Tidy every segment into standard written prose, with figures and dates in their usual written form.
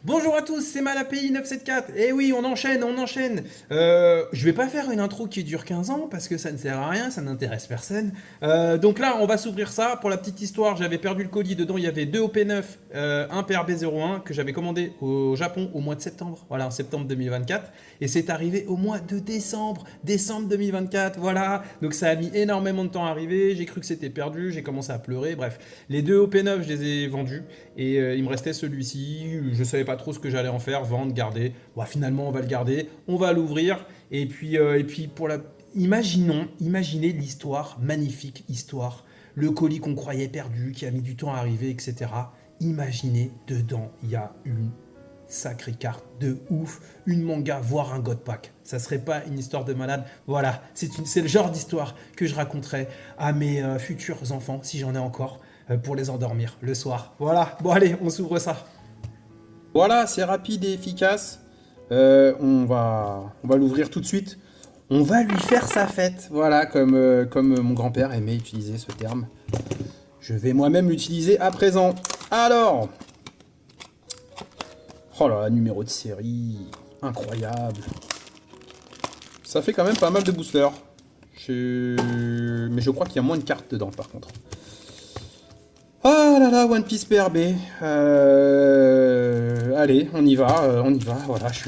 Bonjour à tous, c'est Malapi 974. Eh oui, on enchaîne, on enchaîne. Je vais pas faire une intro qui dure 15 ans parce que ça ne sert à rien, ça n'intéresse personne. Donc là, on va s'ouvrir ça. Pour la petite histoire, j'avais perdu le colis. Dedans, il y avait deux OP9, un PRB01 que j'avais commandé au Japon au mois de septembre. Voilà, en septembre 2024. Et c'est arrivé au mois de décembre, décembre 2024. Voilà. Donc ça a mis énormément de temps à arriver. J'ai cru que c'était perdu. J'ai commencé à pleurer. Bref, les deux OP9, je les ai vendus. Et il me restait celui-ci. Je savais pas trop ce que j'allais en faire, vendre, garder. Bon, finalement, on va le garder. On va l'ouvrir. Et puis pour la. Imaginez l'histoire, magnifique histoire. Le colis qu'on croyait perdu, qui a mis du temps à arriver, etc. Imaginez, dedans, il y a une sacrée carte de ouf, une manga, voire un god pack. Ça serait pas une histoire de malade. Voilà, c'est le genre d'histoire que je raconterai à mes futurs enfants, si j'en ai encore, pour les endormir le soir. Voilà, bon allez, on s'ouvre ça. Voilà, c'est rapide et efficace. On va l'ouvrir tout de suite. On va lui faire sa fête. Voilà, comme mon grand-père aimait utiliser ce terme. Je vais moi-même l'utiliser à présent. Alors, oh là là, numéro de série, incroyable. Ça fait quand même pas mal de boosters. Mais je crois qu'il y a moins de cartes dedans par contre. Ah là là, One Piece PRB. Allez, on y va. Voilà, je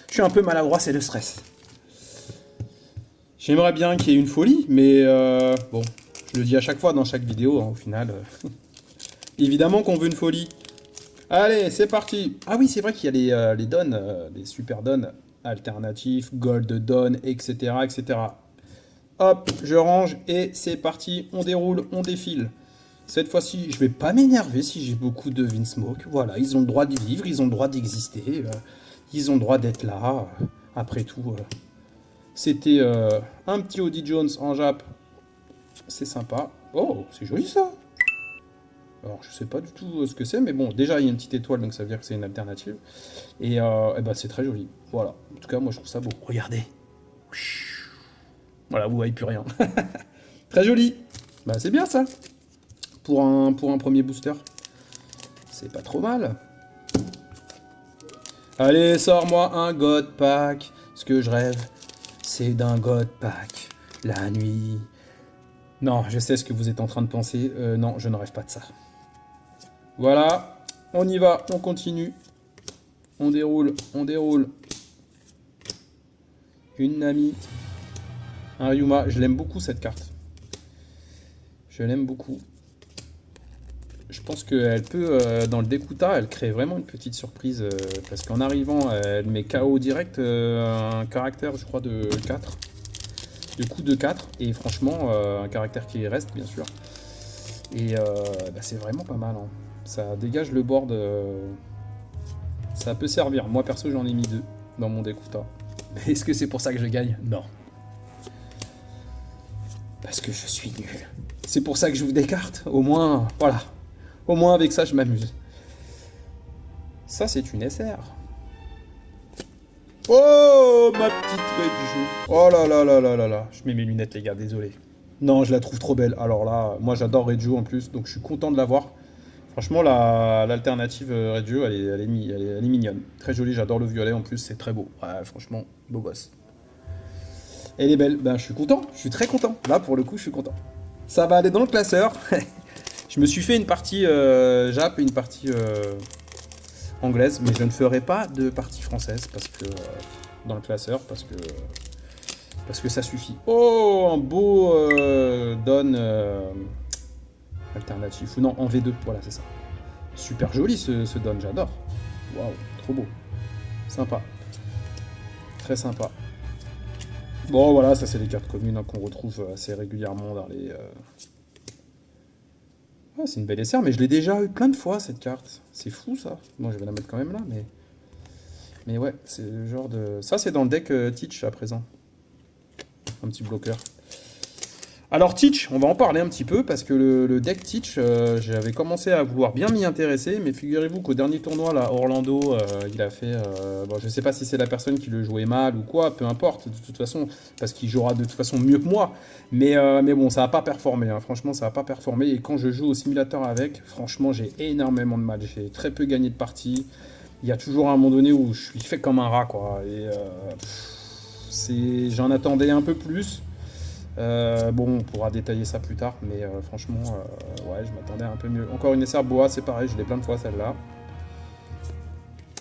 suis un peu maladroit, c'est le stress. J'aimerais bien qu'il y ait une folie, mais bon, je le dis à chaque fois dans chaque vidéo, hein, au final. Évidemment qu'on veut une folie. Allez, c'est parti. Ah oui, c'est vrai qu'il y a les dons, les super dons alternatifs, gold don, etc., etc. Hop, je range et c'est parti. On déroule, on défile. Cette fois-ci, je vais pas m'énerver si j'ai beaucoup de Vinsmoke. Voilà, ils ont le droit de vivre, ils ont le droit d'exister, ils ont le droit d'être là. Après tout, c'était un petit Audi Jones en Jap. C'est sympa. Oh, c'est joli ça. Alors, je sais pas du tout ce que c'est, mais bon, déjà, il y a une petite étoile, donc ça veut dire que c'est une alternative. Et ben, c'est très joli. Voilà. En tout cas, moi, je trouve ça beau. Regardez. Voilà, vous voyez plus rien. Très joli. Bah, c'est bien ça. Pour un premier booster. C'est pas trop mal. Allez, sors-moi un God Pack. Ce que je rêve, c'est d'un God Pack. La nuit. Non, je sais ce que vous êtes en train de penser. Non, je ne rêve pas de ça. Voilà. On y va, on continue. On déroule, on déroule. Une Nami. Un Ryuma. Je l'aime beaucoup cette carte. Je l'aime beaucoup. Je pense qu'elle peut, dans le Dekuta, elle crée vraiment une petite surprise. Parce qu'en arrivant, elle met KO direct un caractère, je crois, de 4. De coup de 4. Et franchement, un caractère qui reste, bien sûr. Et bah, c'est vraiment pas mal. Hein. Ça dégage le board. Ça peut servir. Moi, perso, j'en ai mis 2 dans mon Dekuta. Mais est-ce que c'est pour ça que je gagne? Non. Parce que je suis nul. C'est pour ça que j'ouvre des cartes. Au moins, voilà. Au moins avec ça, je m'amuse. Ça, c'est une SR. Oh, ma petite Reiju. Oh là là là là là là. Je mets mes lunettes, les gars, désolé. Non, je la trouve trop belle. Alors là, moi, j'adore Reiju en plus, donc je suis content de l'avoir. Franchement, l'alternative Reiju, elle est mignonne. Très jolie, j'adore le violet en plus, c'est très beau. Ouais, franchement, beau gosse. Elle est belle. Ben, je suis content, je suis très content. Là, pour le coup, je suis content. Ça va aller dans le classeur. Je me suis fait une partie Jap et une partie anglaise, mais je ne ferai pas de partie française parce que dans le classeur parce que ça suffit. Oh, un beau Don alternatif ou non en V2, voilà c'est ça. Super joli ce Don, j'adore. Waouh, trop beau, sympa, très sympa. Bon voilà, ça c'est les cartes communes hein, qu'on retrouve assez régulièrement dans les. Ah, c'est une belle SR, mais je l'ai déjà eu plein de fois cette carte. C'est fou ça. Bon, je vais la mettre quand même là, mais ouais, c'est le genre de. Ça, c'est dans le deck Teach à présent. Un petit bloqueur. Alors, Teach, on va en parler un petit peu parce que le deck Teach, j'avais commencé à vouloir bien m'y intéresser, mais figurez-vous qu'au dernier tournoi, là, Orlando, il a fait. Bon, je sais pas si c'est la personne qui le jouait mal ou quoi, peu importe, de toute façon, parce qu'il jouera de toute façon mieux que moi. Mais bon, ça n'a pas performé, hein. Franchement, ça n'a pas performé. Et quand je joue au simulateur avec, franchement, j'ai énormément de mal. J'ai très peu gagné de parties. il y a toujours un moment donné où je suis fait comme un rat, quoi. Et j'en attendais un peu plus. Bon, on pourra détailler ça plus tard, mais franchement, ouais, je m'attendais un peu mieux. Encore une SR Boa, c'est pareil, je l'ai plein de fois celle-là.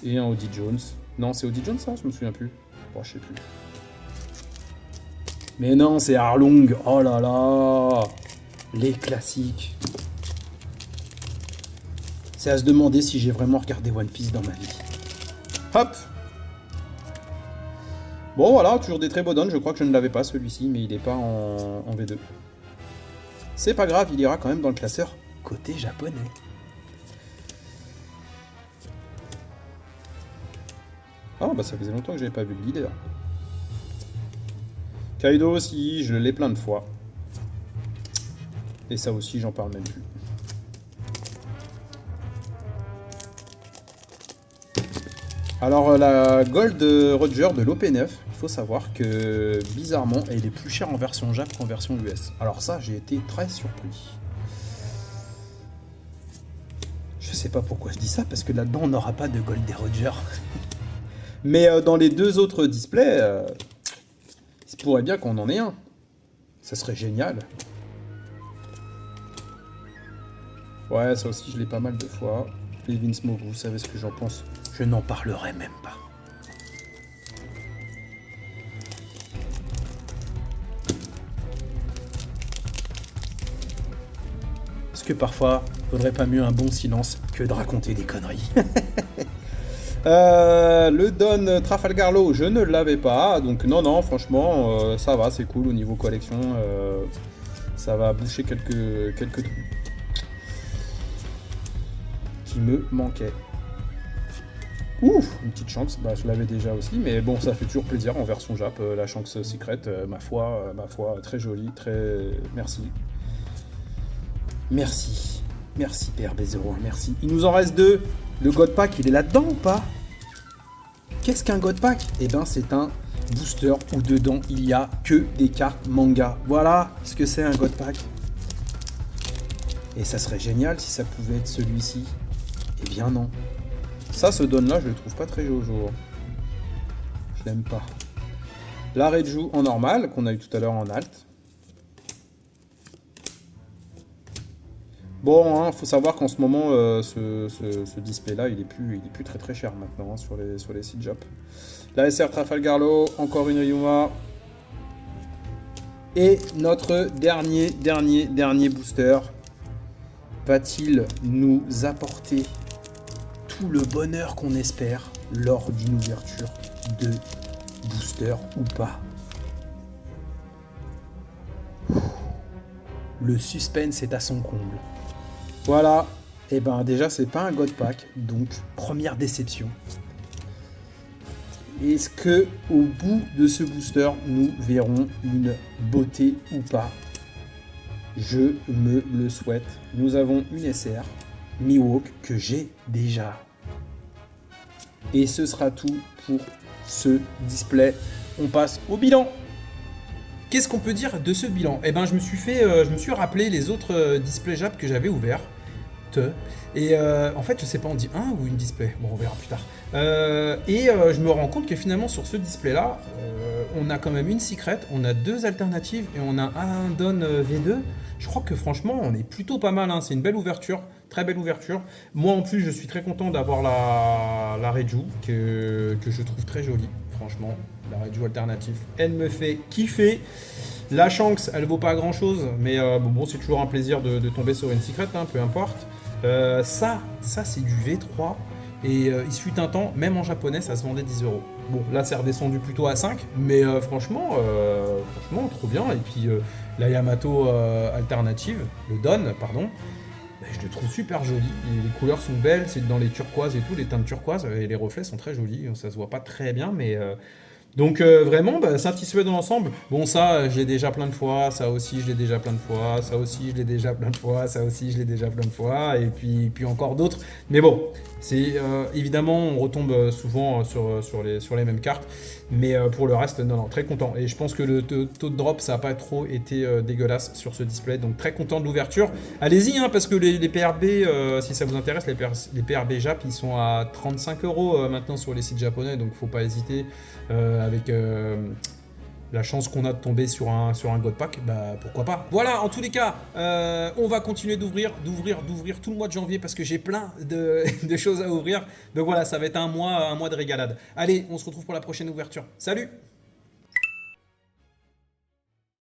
Et un Audi Jones. Non, c'est Audi Jones ça? Je me souviens plus. Bon, je sais plus. Mais non, c'est Arlong. Oh là là, les classiques. C'est à se demander si j'ai vraiment regardé One Piece dans ma vie. Hop. Bon voilà, toujours des très beaux dons. Je crois que je ne l'avais pas celui-ci, mais il n'est pas en V2. C'est pas grave, il ira quand même dans le classeur côté japonais. Ah bah ça faisait longtemps que j'avais pas vu le leader. Kaido aussi, je l'ai plein de fois. Et ça aussi, j'en parle même plus. Alors la Gold Roger de l'OP9, il faut savoir que bizarrement, elle est plus chère en version Jap qu'en version US. Alors ça, j'ai été très surpris. Je sais pas pourquoi je dis ça, parce que là-dedans, on n'aura pas de Gold Roger. Mais dans les deux autres displays, il pourrait bien qu'on en ait un. Ça serait génial. Ouais, ça aussi, je l'ai pas mal de fois. Les Vince Mogo, vous savez ce que j'en pense. Je n'en parlerai même pas. Parce que parfois, faudrait pas mieux un bon silence que de raconter des conneries. Le Don Trafalgar Law, je ne l'avais pas. Donc non, franchement, ça va, c'est cool au niveau collection. Ça va boucher quelques trous qui me manquaient. Ouf, une petite Shanks, bah, je l'avais déjà aussi, mais bon, ça fait toujours plaisir en version Jap, la Shanks Secret, ma foi, très jolie, très... Merci. Merci Père B01, merci. Il nous en reste deux. Le God Pack, il est là-dedans ou pas? Qu'est-ce qu'un God Pack? Eh ben, c'est un booster où dedans, il y a que des cartes manga. Voilà ce que c'est un God Pack. Et ça serait génial si ça pouvait être celui-ci. Eh bien non. Ça, ce don-là, je le trouve pas très jojo. Je l'aime pas. La Reju en normal, qu'on a eu tout à l'heure en alt. Bon, hein, faut savoir qu'en ce moment, ce display-là, il est plus très très cher maintenant hein, sur les sites Jap. La SR Trafalgar Law, encore une Ryuma. Et notre dernier booster. Va-t-il nous apporter tout le bonheur qu'on espère lors d'une ouverture de booster ou pas? Le suspense est à son comble. Voilà, et ben déjà c'est pas un God Pack, donc première déception. Est-ce que au bout de ce booster, nous verrons une beauté ou pas? Je me le souhaite. Nous avons une SR Mihawk que j'ai déjà. Et ce sera tout pour ce display. On passe au bilan. Qu'est-ce qu'on peut dire de ce bilan? Eh ben, je me suis rappelé les autres displays Jap que j'avais ouverts. Et en fait, je sais pas, on dit un ou une display. Bon, on verra plus tard. Je me rends compte que finalement, sur ce display-là, on a quand même une secret, on a deux alternatives et on a un Don V2. Je crois que franchement, on est plutôt pas mal. Hein. C'est une belle ouverture, très belle ouverture. Moi, en plus, je suis très content d'avoir la Reju, que je trouve très jolie. Franchement, la Reju alternative, elle me fait kiffer. La Shanks, elle vaut pas grand chose, mais bon, c'est toujours un plaisir de tomber sur une secret, hein, peu importe. Ça c'est du V3 et il fut un temps, même en japonais, ça se vendait 10 €. Bon, là c'est redescendu plutôt à 5, mais franchement, trop bien. Et puis la Yamato alternative, le Don, pardon, je le trouve super joli. Les couleurs sont belles, c'est dans les turquoises et tout, les teintes turquoises, et les reflets sont très jolis. Ça se voit pas très bien, mais donc vraiment satisfait dans l'ensemble. Bon, ça je l'ai déjà plein de fois, ça aussi je l'ai déjà plein de fois, ça aussi je l'ai déjà plein de fois, ça aussi je l'ai déjà plein de fois, et puis encore d'autres. Mais bon, Évidemment, on retombe souvent sur les mêmes cartes, mais pour le reste, non, très content. Et je pense que le taux de drop, ça n'a pas trop été dégueulasse sur ce display, donc très content de l'ouverture. Allez-y, hein, parce que les PRB, si ça vous intéresse, les PRB Jap, ils sont à 35 € maintenant sur les sites japonais, donc faut pas hésiter avec la chance qu'on a de tomber sur un God Pack, bah pourquoi pas. Voilà, en tous les cas, on va continuer d'ouvrir tout le mois de janvier parce que j'ai plein de choses à ouvrir. Donc voilà, ça va être un mois de régalade. Allez, on se retrouve pour la prochaine ouverture. Salut!